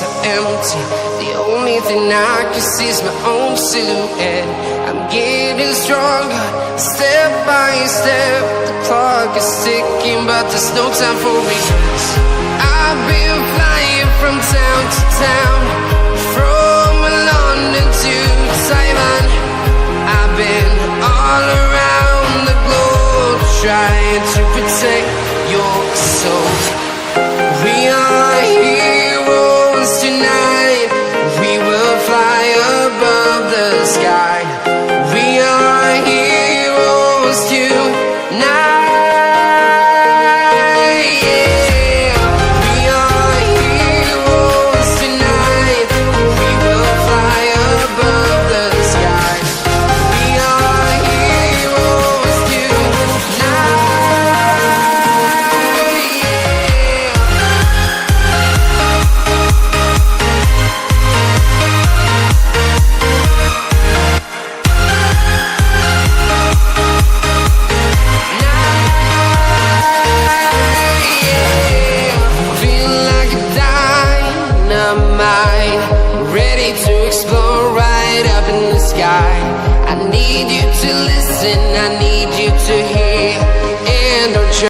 so empty. The only thing I can see is my own silhouette. I'm getting stronger, step by step. The clock is ticking, but there's no time for regrets. I've been flying from town to town, from London to Taiwan. I've been all around the globe, trying to protect your soul. We are heroes tonight. We will fly above the sky. We are heroes tonight. Yeah. We are heroes tonight. We will fly above the sky. We are heroes tonight. Ready to explore right up in the sky. I need you to listen, I need you to hear. And don't